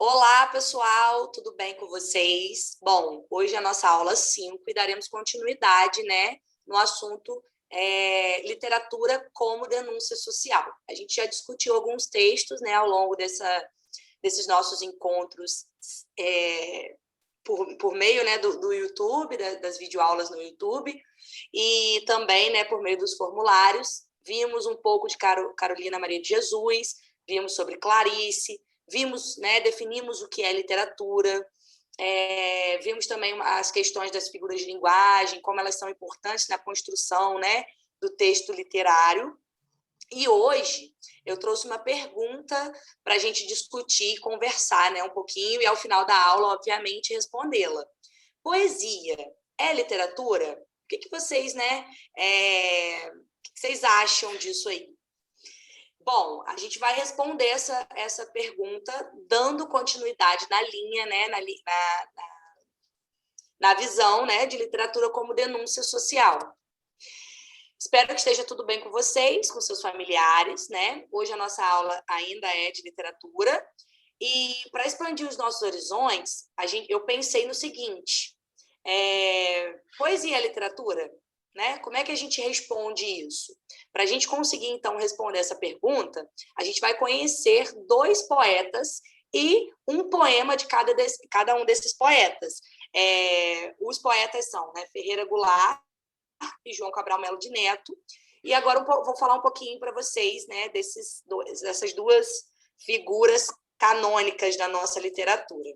Olá, pessoal, tudo bem com vocês? Bom, hoje é a nossa aula 5 e daremos continuidade, né, no assunto literatura como denúncia social. A gente já discutiu alguns textos, né, ao longo desses nossos encontros por meio, né, do YouTube, das videoaulas no YouTube, e também, né, por meio dos formulários. Vimos um pouco de Carolina Maria de Jesus, vimos sobre Clarice, vimos, né, definimos o que é literatura, vimos também as questões das figuras de linguagem, como elas são importantes na construção, né, do texto literário. E hoje eu trouxe uma pergunta para a gente discutir, conversar, né, um pouquinho, e ao final da aula, obviamente, respondê-la. Poesia é literatura? O que vocês, né, o que vocês acham disso aí? Bom, a gente vai responder essa pergunta dando continuidade na linha, né, na visão, né, de literatura como denúncia social. Espero que esteja tudo bem com vocês, com seus familiares, né? Hoje a nossa aula ainda é de literatura. E para expandir os nossos horizontes, eu pensei no seguinte: poesia é literatura? Né? Como é que a gente responde isso? Para a gente conseguir, então, responder essa pergunta, a gente vai conhecer dois poetas e um poema de cada um desses poetas. Os poetas são, né, Ferreira Goulart e João Cabral Melo de Neto. E agora vou falar um pouquinho para vocês, né, dessas duas figuras canônicas da nossa literatura.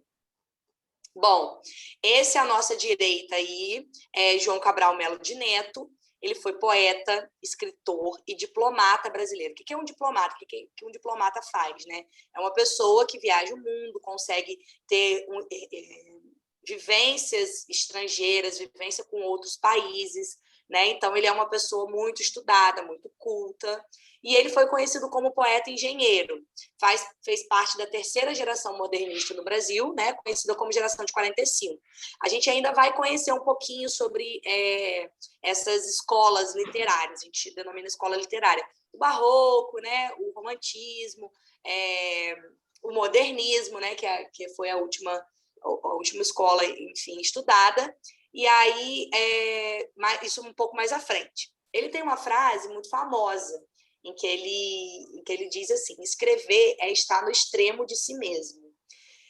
Bom, esse à nossa direita aí é João Cabral Melo de Neto. Ele foi poeta, escritor e diplomata brasileiro. O que é um diplomata? O que um diplomata faz, né? É uma pessoa que viaja o mundo, consegue ter vivências estrangeiras, vivência com outros países, né? Então, ele é uma pessoa muito estudada, muito culta, e ele foi conhecido como poeta engenheiro. Fez parte da terceira geração modernista no Brasil, né? Conhecida como geração de 45. A gente ainda vai conhecer um pouquinho sobre essas escolas literárias, a gente denomina escola literária. O barroco, né? O romantismo, o modernismo, né? Que foi a última escola, enfim, estudada, e aí isso um pouco mais à frente. Ele tem uma frase muito famosa em que ele diz assim: escrever é estar no extremo de si mesmo.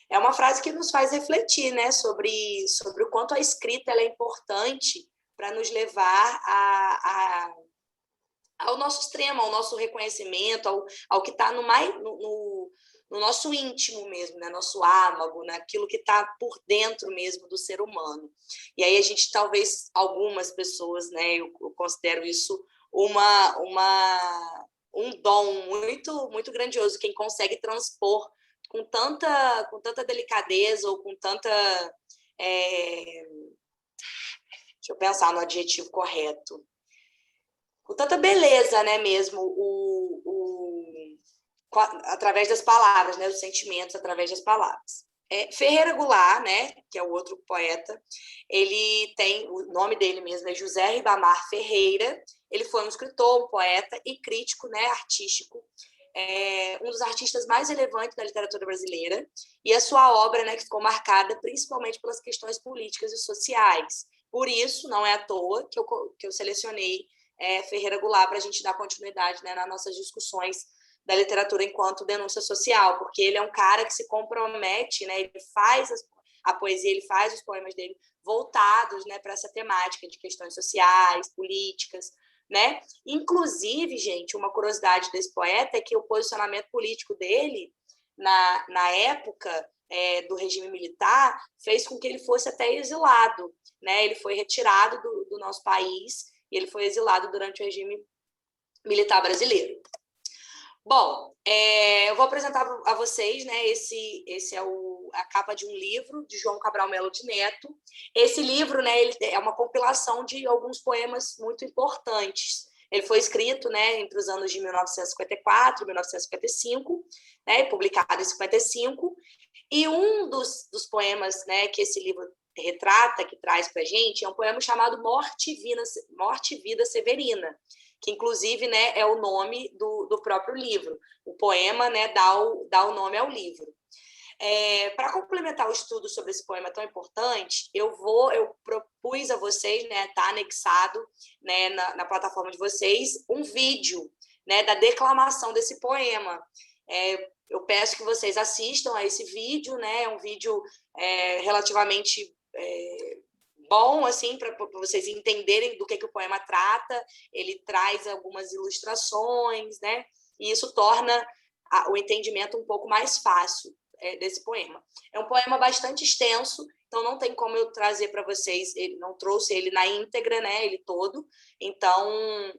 É uma frase que nos faz refletir, né, sobre o quanto a escrita ela é importante para nos levar ao nosso extremo, ao nosso reconhecimento, ao que está no nosso íntimo mesmo, né? Nosso âmago, naquilo que está por dentro mesmo do ser humano. E aí a gente, talvez, algumas pessoas, né, eu considero isso um dom muito, muito grandioso, quem consegue transpor com tanta delicadeza ou com tanta... deixa eu pensar no adjetivo correto. Com tanta beleza, né, mesmo, através das palavras, né, os sentimentos através das palavras. Ferreira Goulart, né, que é o outro poeta, ele tem, o nome dele mesmo é José Ribamar Ferreira. Ele foi um escritor, um poeta e crítico, né, artístico, um dos artistas mais relevantes da literatura brasileira, e a sua obra, né, que ficou marcada principalmente pelas questões políticas e sociais. Por isso, não é à toa que eu selecionei Ferreira Goulart para a gente dar continuidade, né, nas nossas discussões da literatura enquanto denúncia social, porque ele é um cara que se compromete, né, ele faz a poesia, ele faz os poemas dele voltados, né, para essa temática de questões sociais, políticas, né? Inclusive, gente, uma curiosidade desse poeta é que o posicionamento político dele na época do regime militar fez com que ele fosse até exilado, né? Ele foi retirado do nosso país e ele foi exilado durante o regime militar brasileiro. Bom, eu vou apresentar a vocês, né? Esse é a capa de um livro de João Cabral Melo de Neto. Esse livro, né? Ele é uma compilação de alguns poemas muito importantes. Ele foi escrito, né, entre os anos de 1954 e 1955, né, publicado em 55. E um dos poemas, né, que esse livro retrata, que traz para a gente, é um poema chamado Morte e Vida Severina, que inclusive, né, é o nome do próprio livro. O poema, né, dá o nome ao livro. Para complementar o estudo sobre esse poema tão importante, eu propus a vocês, né, tá anexado, né, na plataforma de vocês, um vídeo, né, da declamação desse poema. Eu peço que vocês assistam a esse vídeo, né, é um vídeo relativamente bom, assim, para vocês entenderem do que o poema trata. Ele traz algumas ilustrações, né, e isso torna o entendimento um pouco mais fácil desse poema. É um poema bastante extenso, então não tem como eu trazer para vocês, não trouxe ele na íntegra, né, ele todo, então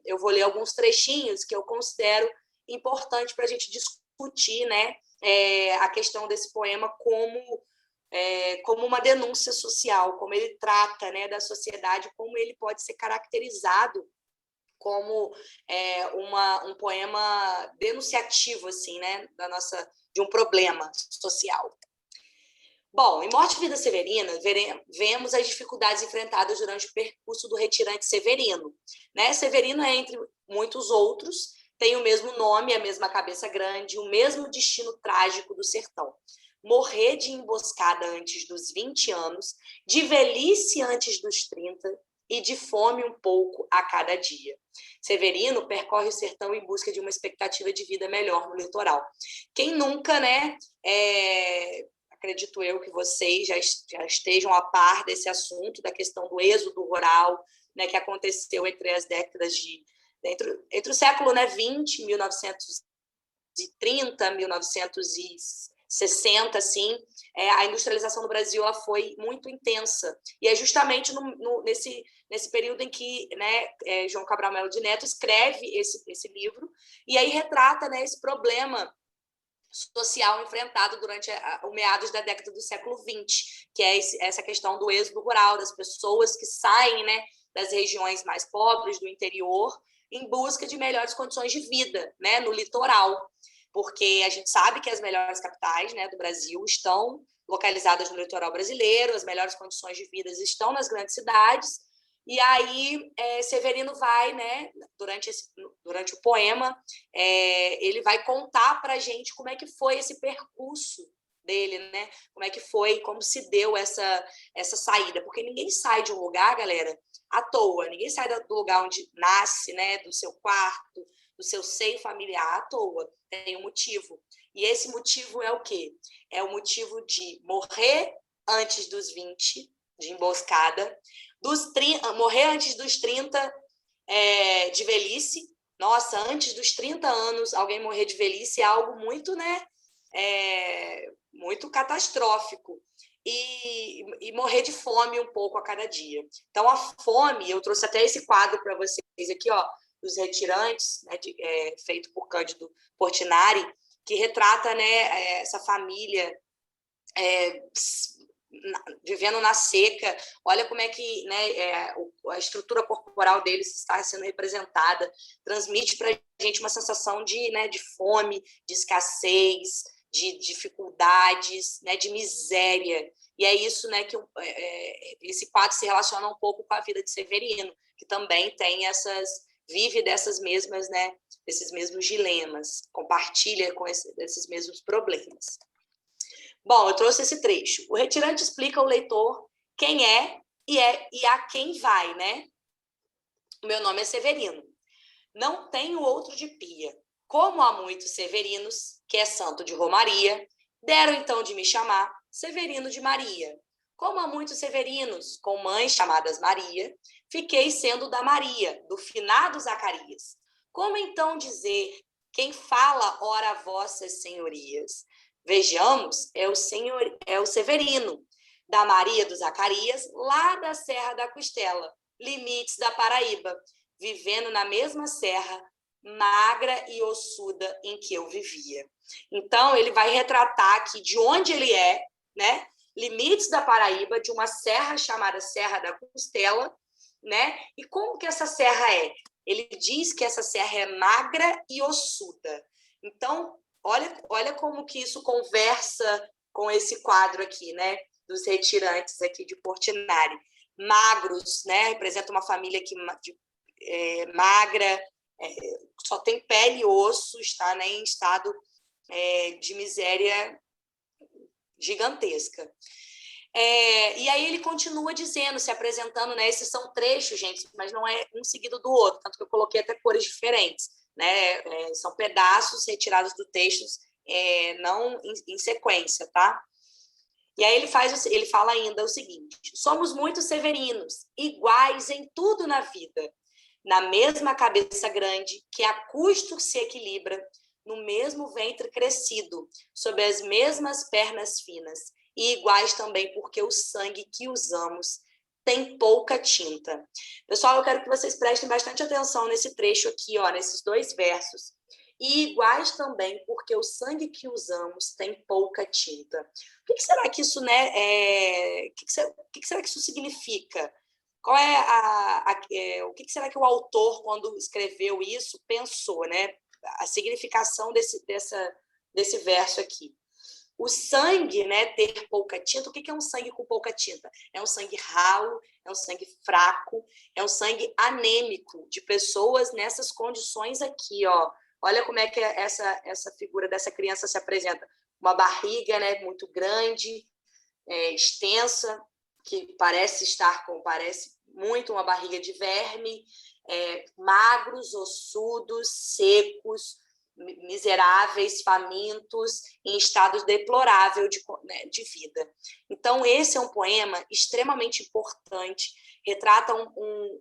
eu vou ler alguns trechinhos que eu considero importante para a gente discutir, né, a questão desse poema como uma denúncia social, como ele trata, né, da sociedade, como ele pode ser caracterizado como um poema denunciativo, assim, né, de um problema social. Bom, em Morte e Vida Severina, vemos as dificuldades enfrentadas durante o percurso do retirante Severino. Né? Severino, entre muitos outros, tem o mesmo nome, a mesma cabeça grande, o mesmo destino trágico do sertão. Morrer de emboscada antes dos 20 anos, de velhice antes dos 30 e de fome um pouco a cada dia. Severino percorre o sertão em busca de uma expectativa de vida melhor no litoral. Quem nunca, né, acredito eu que vocês já estejam a par desse assunto, da questão do êxodo rural, né, que aconteceu entre as décadas entre o século, né, 20, 1930, 1960, assim, a industrialização do Brasil ela foi muito intensa. E é justamente nesse período em que, né, João Cabral Melo de Neto escreve esse livro, e aí retrata, né, esse problema social enfrentado durante o meados da década do século XX, que é essa questão do êxodo rural, das pessoas que saem, né, das regiões mais pobres, do interior, em busca de melhores condições de vida, né, no litoral, porque a gente sabe que as melhores capitais, né, do Brasil estão localizadas no litoral brasileiro, as melhores condições de vida estão nas grandes cidades. E aí, Severino vai, né, durante o poema, ele vai contar para a gente como é que foi esse percurso dele, né? Como é que foi, como se deu essa saída. Porque ninguém sai de um lugar, galera, à toa. Ninguém sai do lugar onde nasce, né, do seu quarto, do seu seio familiar à toa. Tem um motivo. E esse motivo é o quê? É o motivo de morrer antes dos 20, de emboscada, morrer antes dos 30 de velhice. Nossa, antes dos 30 anos, alguém morrer de velhice é algo muito, né, muito catastrófico. E morrer de fome um pouco a cada dia. Então, a fome, eu trouxe até esse quadro para vocês aqui, ó, dos retirantes, né, feito por Cândido Portinari, que retrata, né, essa família vivendo na seca. Olha como é que, né, a estrutura corporal deles está sendo representada, transmite para a gente uma sensação né, de fome, de escassez, de dificuldades, né, de miséria. E é isso, né, que esse quadro se relaciona um pouco com a vida de Severino, que também tem vive dessas mesmas, né, desses mesmos dilemas, compartilha com esses mesmos problemas. Bom, eu trouxe esse trecho. O retirante explica ao leitor quem e a quem vai, né? O meu nome é Severino. Não tenho outro de pia. Como há muitos Severinos, que é santo de Romaria, deram então de me chamar Severino de Maria. Como há muitos Severinos, com mães chamadas Maria, fiquei sendo da Maria, do finado Zacarias. Como então dizer quem fala, ora vossas senhorias? Vejamos, é o Severino, da Maria do Zacarias, lá da Serra da Costela, limites da Paraíba, vivendo na mesma serra, magra e ossuda em que eu vivia. Então, ele vai retratar aqui de onde ele é, né? Limites da Paraíba, de uma serra chamada Serra da Costela, né? E como que essa serra é? Ele diz que essa serra é magra e ossuda. Então, olha como que isso conversa com esse quadro aqui, né? Dos retirantes aqui de Portinari. Magros, né? Representa uma família magra, só tem pele e osso, está, né, em estado de miséria gigantesca. E aí ele continua dizendo, se apresentando, né? Esses são trechos, gente, mas não é um seguido do outro, tanto que eu coloquei até cores diferentes, né? São pedaços retirados do texto, não em sequência, tá? E aí ele fala ainda o seguinte: somos muito severinos, iguais em tudo na vida, na mesma cabeça grande, que a custo se equilibra, no mesmo ventre crescido, sob as mesmas pernas finas, e iguais também porque o sangue que usamos tem pouca tinta. Pessoal, eu quero que vocês prestem bastante atenção nesse trecho aqui, ó, nesses 2 versos. E iguais também porque o sangue que usamos tem pouca tinta. O que será que isso, né? O que será que isso significa? Qual é o que será que o autor, quando escreveu isso, pensou, né? A significação desse verso aqui. O sangue, né, ter pouca tinta. O que é um sangue com pouca tinta? É um sangue ralo, é um sangue fraco, é um sangue anêmico de pessoas nessas condições aqui, ó. Olha como é que essa figura dessa criança se apresenta. Uma barriga, né, muito grande, extensa, que parece muito uma barriga de verme, magros, ossudos, secos, miseráveis, famintos, em estado deplorável de vida. Então, esse é um poema extremamente importante, retrata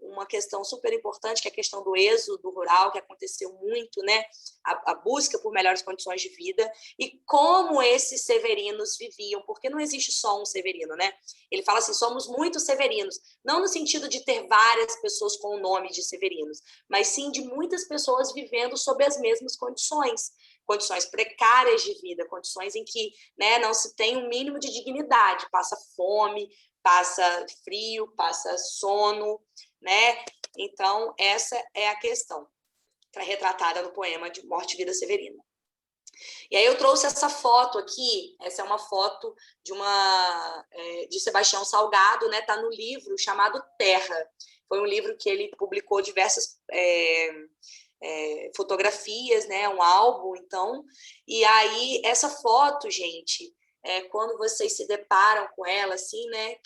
uma questão super importante, que é a questão do êxodo rural, que aconteceu muito, né? A busca por melhores condições de vida, e como esses severinos viviam, porque não existe só um severino, né? Ele fala assim, somos muito severinos, não no sentido de ter várias pessoas com o nome de severinos, mas sim de muitas pessoas vivendo sob as mesmas condições precárias de vida, condições em que, né, não se tem um mínimo de dignidade, passa fome, passa frio, passa sono, né? Então, essa é a questão retratada no poema de Morte e Vida Severina. E aí eu trouxe essa foto aqui, essa é uma foto de Sebastião Salgado, né? Tá no livro chamado Terra. Foi um livro que ele publicou diversas fotografias, né? Um álbum, então. E aí essa foto, gente, quando vocês se deparam com ela, assim, né?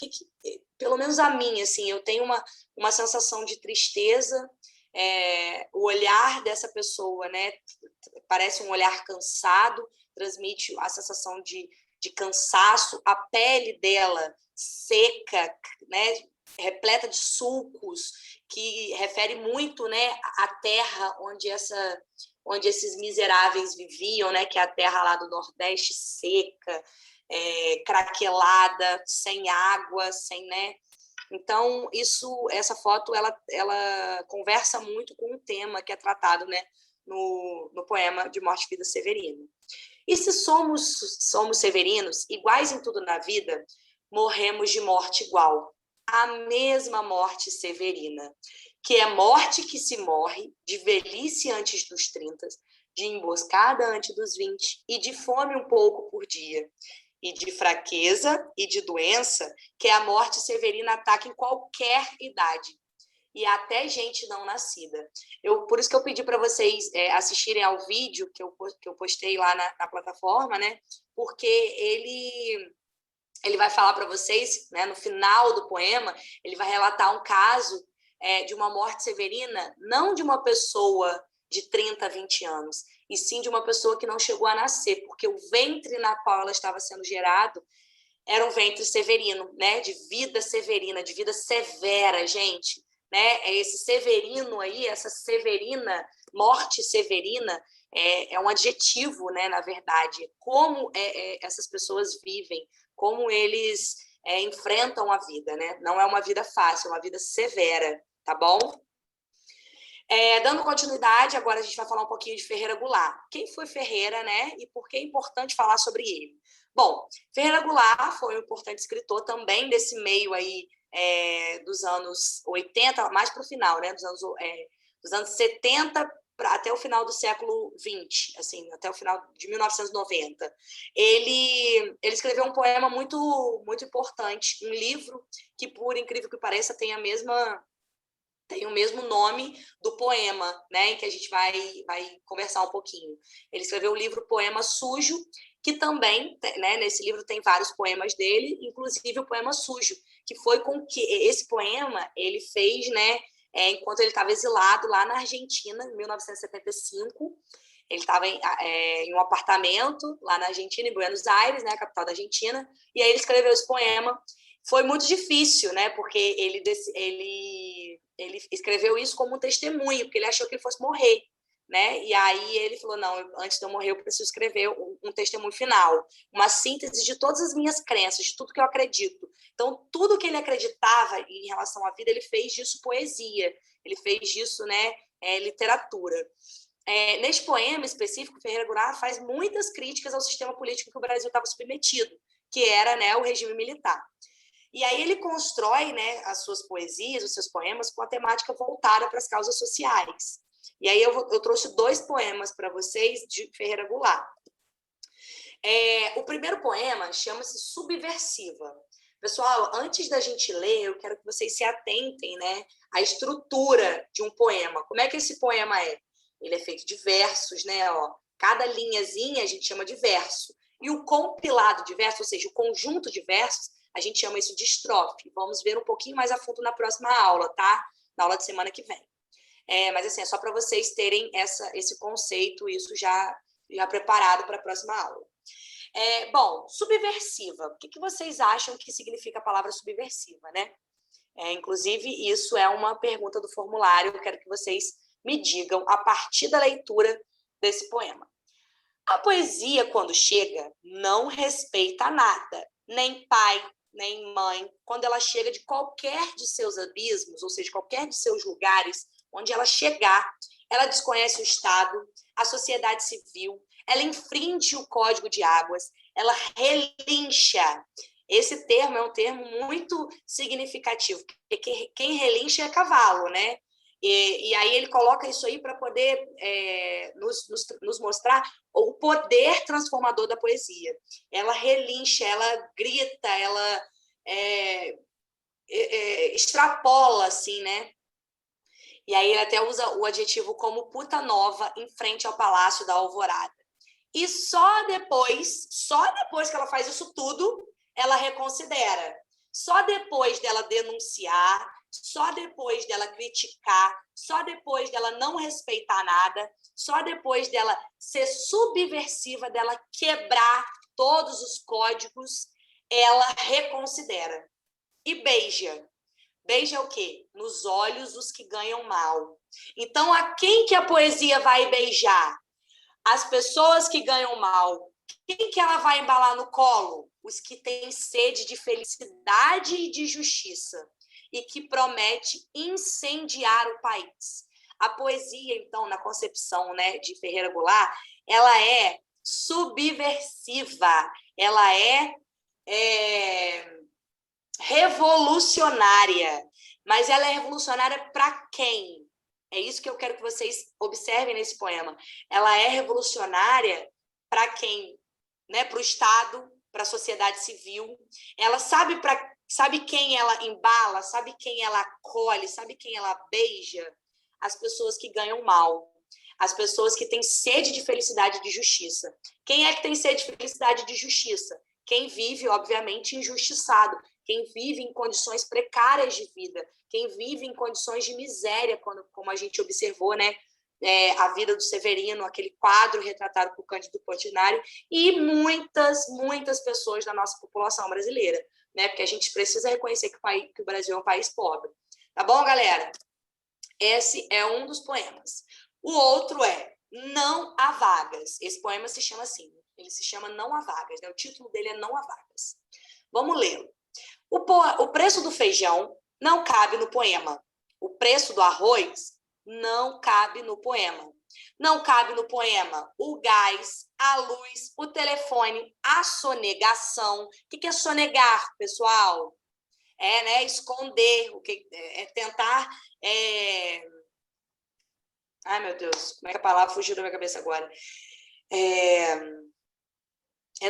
Pelo menos a mim, assim, eu tenho uma sensação de tristeza. O olhar dessa pessoa, né, parece um olhar cansado, transmite a sensação de cansaço, a pele dela seca, né, repleta de sulcos, que refere muito, né, à terra onde esses miseráveis viviam, né, que é a terra lá do Nordeste seca, craquelada, sem água, sem, né. Então, essa foto, ela conversa muito com o tema que é tratado, né, no poema de Morte e Vida Severino. E se somos severinos, iguais em tudo na vida, morremos de morte igual, a mesma morte severina, que é morte que se morre de velhice antes dos 30, de emboscada antes dos 20 e de fome um pouco por dia, e de fraqueza e de doença, que a morte severina ataca em qualquer idade, e até gente não nascida. Por isso que eu pedi para vocês assistirem ao vídeo que eu postei lá na plataforma, né? Porque ele vai falar para vocês, né, no final do poema, ele vai relatar um caso de uma morte severina, não de uma pessoa de 30, 20 anos, e sim de uma pessoa que não chegou a nascer, porque o ventre na qual ela estava sendo gerado era um ventre severino, né, de vida severina, de vida severa, gente, né? Esse severino aí, essa severina, morte severina, é um adjetivo, né, na verdade. Como essas pessoas vivem, como eles enfrentam a vida, né? Não é uma vida fácil, é uma vida severa, tá bom? Dando continuidade, agora a gente vai falar um pouquinho de Ferreira Goulart. Quem foi Ferreira, né? E por que é importante falar sobre ele? Bom, Ferreira Goulart foi um importante escritor também desse meio aí dos anos 80, mais para o final, né? Dos anos 70 até o final do século 20, assim, até o final de 1990. Ele escreveu um poema muito, muito importante, um livro que, por incrível que pareça, tem o mesmo nome do poema, né, em que a gente vai conversar um pouquinho. Ele escreveu o livro Poema Sujo, que também, né, nesse livro tem vários poemas dele, inclusive o poema Sujo, que foi com que esse poema ele fez, né, enquanto ele estava exilado lá na Argentina, em 1975. Ele estava em um apartamento lá na Argentina, em Buenos Aires, né, a capital da Argentina, e aí ele escreveu esse poema. Foi muito difícil, né, porque ele escreveu isso como um testemunho, porque ele achou que ele fosse morrer, né? E aí ele falou, não, antes de eu morrer eu preciso escrever um testemunho final, uma síntese de todas as minhas crenças, de tudo que eu acredito. Então, tudo que ele acreditava em relação à vida, ele fez disso poesia, ele fez disso, né, literatura. Neste poema específico, Ferreira Goulart faz muitas críticas ao sistema político que o Brasil estava submetido, que era, né, o regime militar. E aí ele constrói, né, as suas poesias, os seus poemas, com a temática voltada para as causas sociais. E aí eu trouxe 2 poemas para vocês de Ferreira Goulart. O primeiro poema chama-se Subversiva. Pessoal, antes da gente ler, eu quero que vocês se atentem, né, à estrutura de um poema. Como é que esse poema é? Ele é feito de versos, né? Ó, cada linhazinha a gente chama de verso. E o compilado de versos, ou seja, o conjunto de versos, a gente chama isso de estrofe. Vamos ver um pouquinho mais a fundo na próxima aula, tá? Na aula de semana que vem. Mas assim, é só para vocês terem esse conceito, isso já preparado para a próxima aula. Bom, subversiva. O que vocês acham que significa a palavra subversiva, né? Inclusive, isso é uma pergunta do formulário, eu quero que vocês me digam a partir da leitura desse poema. A poesia, quando chega, não respeita nada, nem pai, nem mãe. Quando ela chega de qualquer de seus abismos, ou seja, qualquer de seus lugares, onde ela chegar, ela desconhece o Estado, a sociedade civil, ela infringe o Código de Águas, ela relincha. Esse termo é um termo muito significativo, porque quem relincha é cavalo, né? E aí ele coloca isso aí para poder nos mostrar o poder transformador da poesia. Ela relincha, ela grita, ela extrapola, assim, né? E aí ele até usa o adjetivo como puta nova em frente ao Palácio da Alvorada. E só depois que ela faz isso tudo, ela reconsidera. Só depois dela denunciar, só depois dela criticar, só depois dela não respeitar nada, só depois dela ser subversiva, dela quebrar todos os códigos, ela reconsidera. E beija. Beija o quê? Nos olhos dos que ganham mal. Então, a quem que a poesia vai beijar? As pessoas que ganham mal. Quem que ela vai embalar no colo? Os que têm sede de felicidade e de justiça e que promete incendiar o país. A poesia, então, na concepção, né, de Ferreira Goulart, ela é subversiva, ela é revolucionária. Mas ela é revolucionária para quem? É isso que eu quero que vocês observem nesse poema. Ela é revolucionária para quem? Né? Para o Estado, para a sociedade civil. Ela sabe quem ela embala, sabe quem ela acolhe, sabe quem ela beija? As pessoas que ganham mal. As pessoas que têm sede de felicidade e de justiça. Quem é que tem sede de felicidade e de justiça? Quem vive, obviamente, injustiçado. Quem vive em condições precárias de vida. Quem vive em condições de miséria, como a gente observou, né? A vida do Severino, aquele quadro retratado por Cândido Portinari, e muitas pessoas da nossa população brasileira, né? Porque a gente precisa reconhecer que o Brasil é um país pobre. Tá bom, galera? Esse é um dos poemas. O outro é Não Há Vagas. Esse poema se chama assim, ele se chama Não Há Vagas, né? O título dele é Não Há Vagas. Vamos lê-lo. O preço do feijão não cabe no poema. O preço do arroz não cabe no poema. Não cabe no poema o gás, a luz, o telefone, a sonegação. O que é sonegar, pessoal? Né, esconder, tentar... Ai, meu Deus, como é que a palavra fugiu da minha cabeça agora?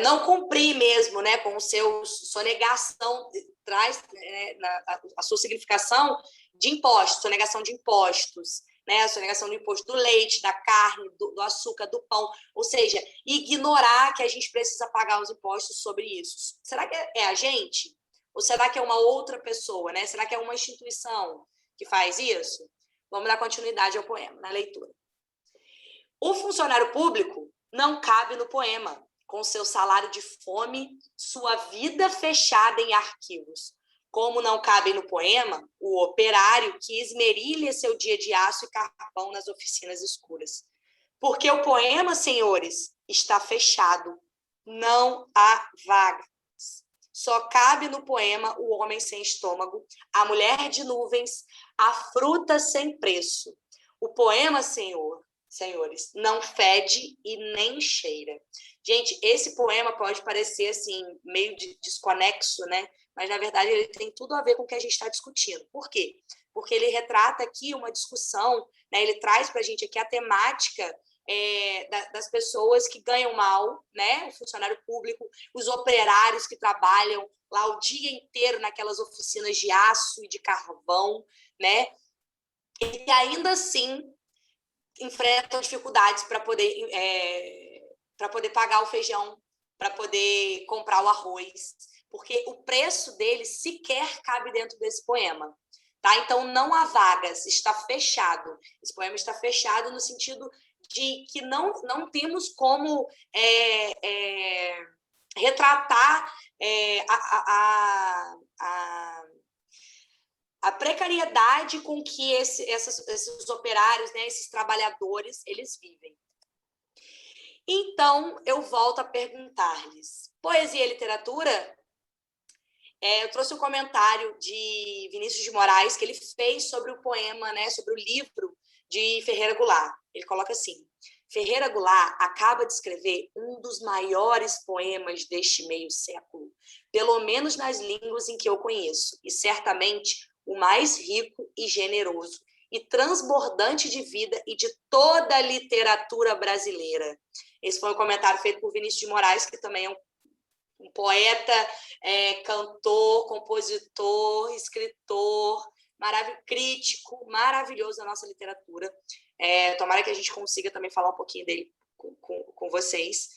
Não cumprir mesmo, né, com o seu sonegação, traz, né, a sua significação de impostos, sonegação de impostos, né? A sonegação do imposto do leite, da carne, do açúcar, do pão, ou seja, ignorar que a gente precisa pagar os impostos sobre isso. Será que é a gente? Ou será que é uma outra pessoa, né? Será que é uma instituição que faz isso? Vamos dar continuidade ao poema, na leitura. O funcionário público não cabe no poema, com seu salário de fome, sua vida fechada em arquivos. Como não cabe no poema, o operário que esmerilha seu dia de aço e carvão nas oficinas escuras. Porque o poema, senhores, está fechado. Não há vagas. Só cabe no poema o homem sem estômago, a mulher de nuvens, a fruta sem preço. O poema, senhores, não fede e nem cheira. Gente, esse poema pode parecer assim, meio desconexo, né? Mas, na verdade, ele tem tudo a ver com o que a gente está discutindo. Por quê? Porque ele retrata aqui uma discussão, né? Ele traz para a gente aqui a temática das pessoas que ganham mal, né? O funcionário público, os operários que trabalham lá o dia inteiro naquelas oficinas de aço e de carvão, né? E ainda assim enfrentam dificuldades para poder pagar o feijão, para poder comprar o arroz, porque o preço dele sequer cabe dentro desse poema. Tá? Então, não há vagas, está fechado. Esse poema está fechado no sentido de que não temos como retratar a precariedade com que esses operários, né, esses trabalhadores, eles vivem. Então, eu volto a perguntar-lhes, poesia e literatura? Eu trouxe um comentário de Vinícius de Moraes que ele fez sobre o poema, né, sobre o livro de Ferreira Goulart. Ele coloca assim: Ferreira Goulart acaba de escrever um dos maiores poemas deste meio século, pelo menos nas línguas em que eu conheço, e certamente o mais rico e generoso, e transbordante de vida e de toda a literatura brasileira. Esse foi um comentário feito por Vinícius de Moraes, que também é um poeta, cantor, compositor, escritor, crítico, maravilhoso da nossa literatura. Tomara que a gente consiga também falar um pouquinho dele com vocês.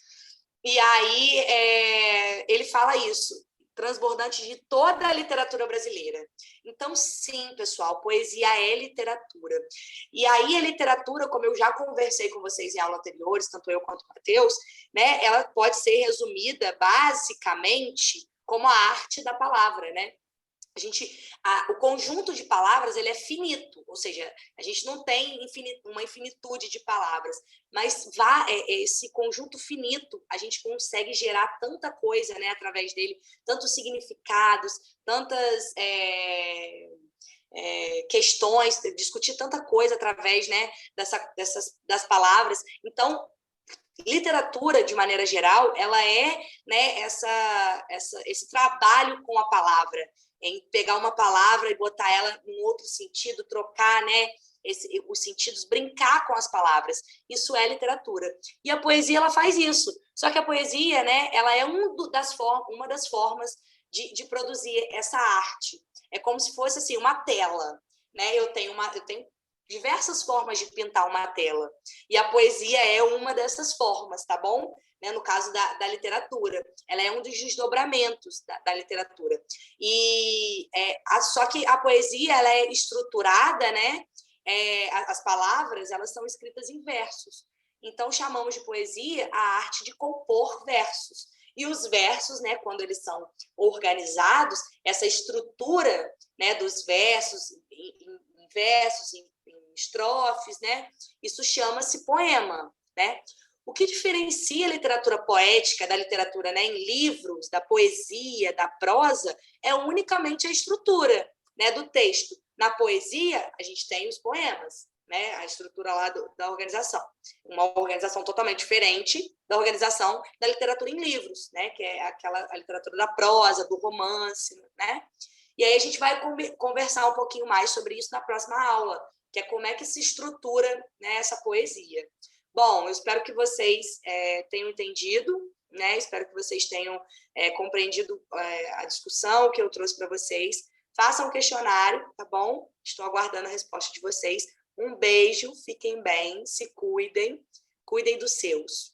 E aí ele fala isso, transbordante de toda a literatura brasileira. Então, sim, pessoal, poesia é literatura. E aí a literatura, como eu já conversei com vocês em aulas anteriores, tanto eu quanto o Matheus, né, ela pode ser resumida basicamente como a arte da palavra, né? O conjunto de palavras ele é finito, ou seja, a gente não tem uma infinitude de palavras, mas esse conjunto finito, a gente consegue gerar tanta coisa, né, através dele, tantos significados, tantas questões, discutir tanta coisa através, né, das palavras. Então, literatura, de maneira geral, ela é, né, esse trabalho com a palavra, em pegar uma palavra e botar ela em outro sentido, trocar, né, os sentidos, brincar com as palavras. Isso é literatura. E a poesia, ela faz isso. Só que a poesia, né, ela é uma das formas de produzir essa arte. É como se fosse assim, uma tela. Né? Eu tenho diversas formas de pintar uma tela. E a poesia é uma dessas formas, tá bom? Né? No caso da literatura. Ela é um dos desdobramentos da literatura. Só que a poesia, ela é estruturada, né? As palavras, elas são escritas em versos. Então, chamamos de poesia a arte de compor versos. E os versos, né, quando eles são organizados, essa estrutura, né, dos versos, em versos, em estrofes, né? Isso chama-se poema, né? O que diferencia a literatura poética da literatura, né, em livros, da poesia, da prosa, é unicamente a estrutura, né, do texto. Na poesia, a gente tem os poemas, né, a estrutura lá da organização. Uma organização totalmente diferente da organização da literatura em livros, né, que é a literatura da prosa, do romance, né? E aí a gente vai conversar um pouquinho mais sobre isso na próxima aula, que é como é que se estrutura, né, essa poesia. Bom, eu espero que vocês tenham entendido, né? Espero que vocês tenham compreendido a discussão que eu trouxe para vocês. Façam um questionário, tá bom? Estou aguardando a resposta de vocês Um beijo, fiquem bem, se cuidem, cuidem dos seus.